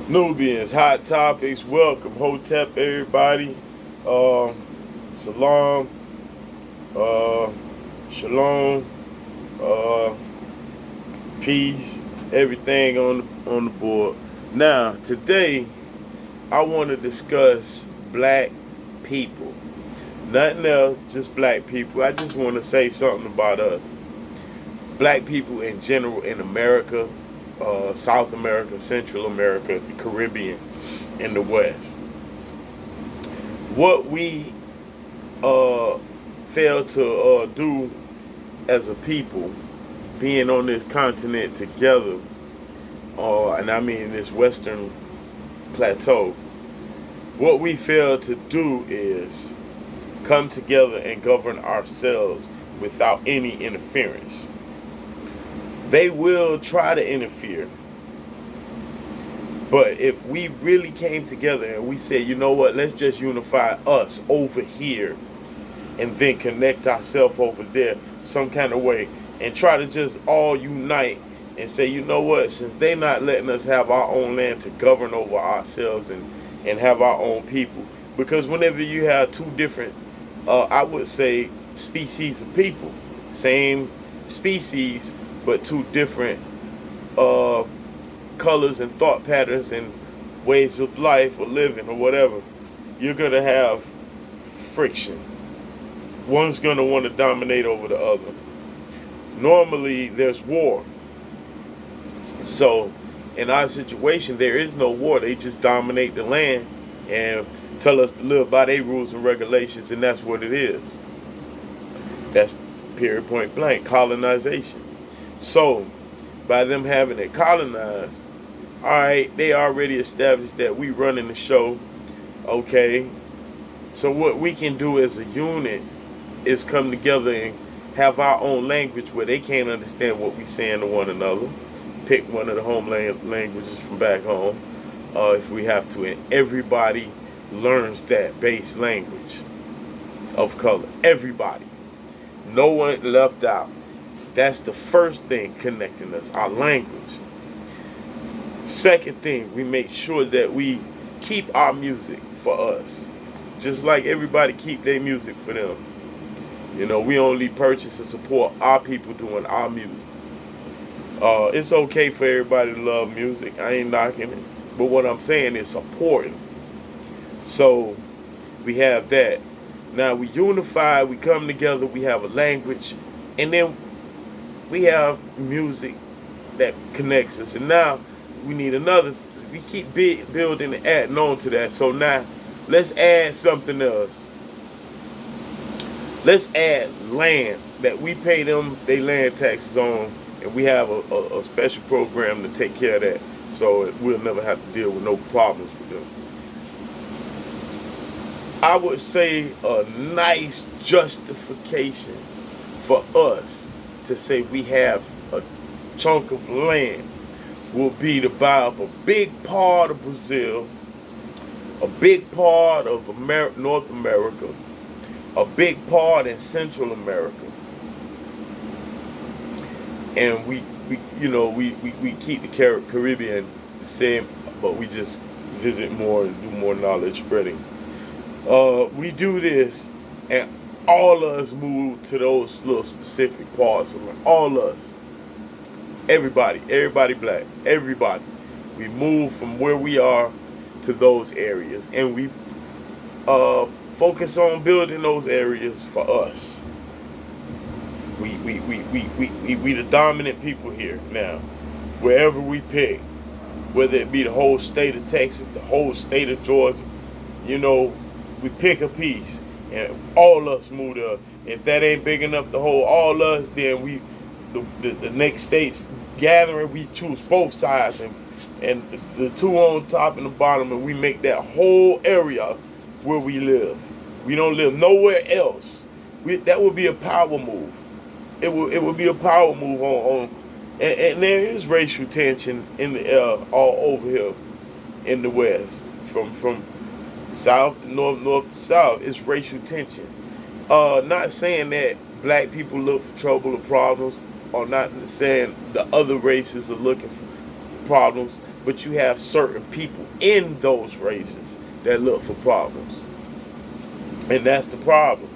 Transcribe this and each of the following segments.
Nubians, hot topics, welcome, hotep, everybody. Uh, Salam, uh, shalom, uh, peace, everything on the board. Now, today, I want to discuss black people. Nothing else, just black people. I just want to say something about us. Black people in general in America, South America, Central America, the Caribbean, and the West. What we fail to do as a people, being on this continent together, and I mean this Western plateau, what we fail to do is come together and govern ourselves without any interference. They will try to interfere. But if we really came together and we said, you know what, let's just unify us over here and then connect ourselves over there some kind of way and try to just all unite and say, you know what, since they're not letting us have our own land to govern over ourselves and have our own people. Because whenever you have two different, I would say, species of people, same species, but two different colors and thought patterns and ways of life or living or whatever, you're going to have friction. One's going to want to dominate over the other. Normally, there's war. So, in our situation, there is no war. They just dominate the land and tell us to live by their rules and regulations, and that's what it is. That's period, point blank, colonization. So, by them having it colonized, all right, they already established that we running the show, okay? So what we can do as a unit is come together and have our own language where they can't understand what we saying to one another. Pick one of the homeland languages from back home, if we have to, and everybody learns that base language of color. Everybody. No one left out. That's the first thing connecting us, our language. Second thing, we make sure that we keep our music for us. Just like everybody keep their music for them. You know, we only purchase and support our people doing our music. It's okay for everybody to love music. I ain't knocking it. But what I'm saying is supporting. So we have that. Now we unify, we come together, we have a language, and then we have music that connects us. And now we need another. We keep building and adding on to that. So now let's add something else. Let's add land that we pay them their land taxes on, and we have a special program to take care of that. So we'll never have to deal with no problems with them. I would say a nice justification for us to say we have a chunk of land will be to buy up a big part of Brazil, a big part of North America, a big part in Central America, and we keep the Caribbean the same, but we just visit more and do more knowledge spreading. We do this, and all of us move to those little specific parts of it. All of us. Everybody black. Everybody. We move from where we are to those areas, and we focus on building those areas for us. We the dominant people here now. Wherever we pick, whether it be the whole state of Texas, the whole state of Georgia, you know, we pick a piece, and all us move there. If that ain't big enough to hold all us, then the next states gathering, we choose both sides and the two on top and the bottom, and we make that whole area where we live. We don't live nowhere else. That would be a power move. It would be a power move on and there is racial tension in the air all over here in the West, from south to north, north to south. It's racial tension. Not saying that black people look for trouble or problems, or not saying the other races are looking for problems, but you have certain people in those races that look for problems. And that's the problem.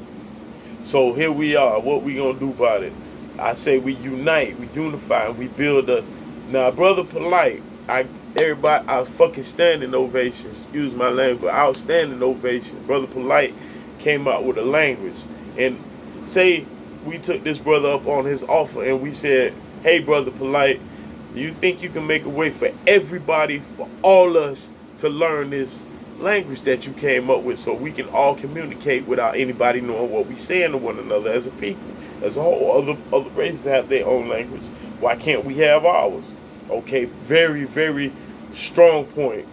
So here we are. What we gonna do about it? I say we unite, we unify, and we build us. Now, brother Polite, I was fucking standing ovation. Excuse my language, but outstanding ovation. Brother Polite came out with a language, and say we took this brother up on his offer, and we said, "Hey, brother Polite, do you think you can make a way for everybody, for all us, to learn this language that you came up with, so we can all communicate without anybody knowing what we saying to one another as a people, as a whole? Other races have their own language. Why can't we have ours?" Okay, very, very strong point.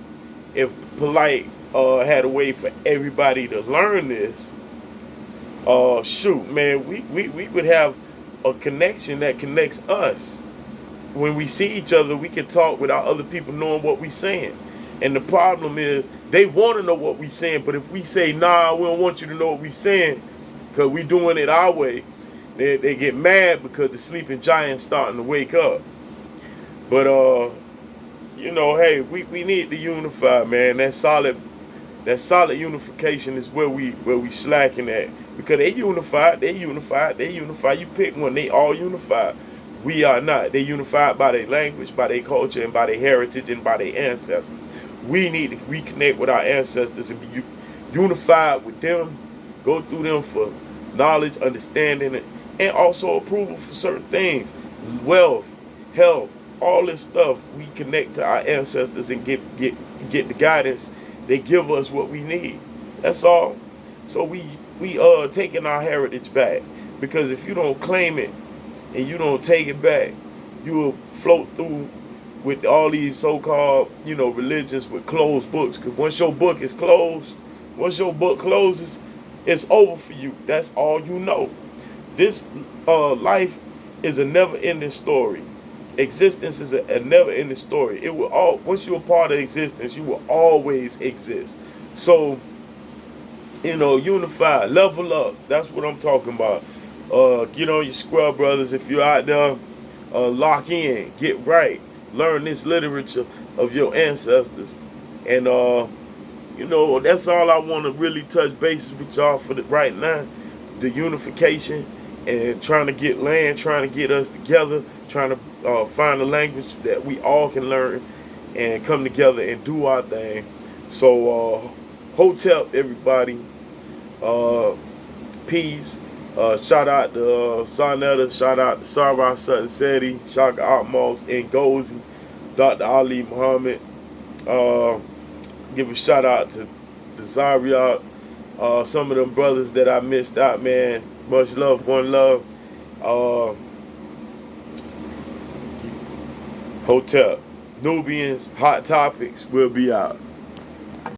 If Polite had a way for everybody to learn this, shoot, man, we would have a connection that connects us. When we see each other, we can talk without other people knowing what we saying. And the problem is, they want to know what we saying, but if we say, nah, we don't want you to know what we saying, because we doing it our way, they get mad because the sleeping giant's starting to wake up. But, you know, hey, we need to unify, man. That solid unification is where we slacking at. Because they unified. You pick one, they all unified. We are not. They unified by their language, by their culture, and by their heritage, and by their ancestors. We need to reconnect with our ancestors and be unified with them, go through them for knowledge, understanding, and also approval for certain things. Wealth, health, all this stuff. We connect to our ancestors and get the guidance. They give us what we need. That's all. So we taking our heritage back. Because if you don't claim it and you don't take it back, you will float through with all these so-called, religions with closed books. Because once your book is closed, once your book closes, it's over for you. That's all you know. This life is a never-ending story. Existence is a never-ending story. It will once you're a part of existence, you will always exist. So, unify, level up. That's what I'm talking about. Get on your scrub, brothers. If you're out there, lock in, get right, learn this literature of your ancestors, and that's all I want to really touch bases with y'all for right now. The unification and trying to get land, trying to get us together, trying to find a language that we all can learn and come together and do our thing. So, Hotep, everybody. Peace. Shout out to Sarnetta, shout out to Sarah Sutton Seti, Shaka Atmos, Ngozi, Dr. Ali Muhammad. Give a shout out to Zaria, some of them brothers that I missed out, man. Much love, one love. Hotep, Nubians, Hot Topics, we'll be out.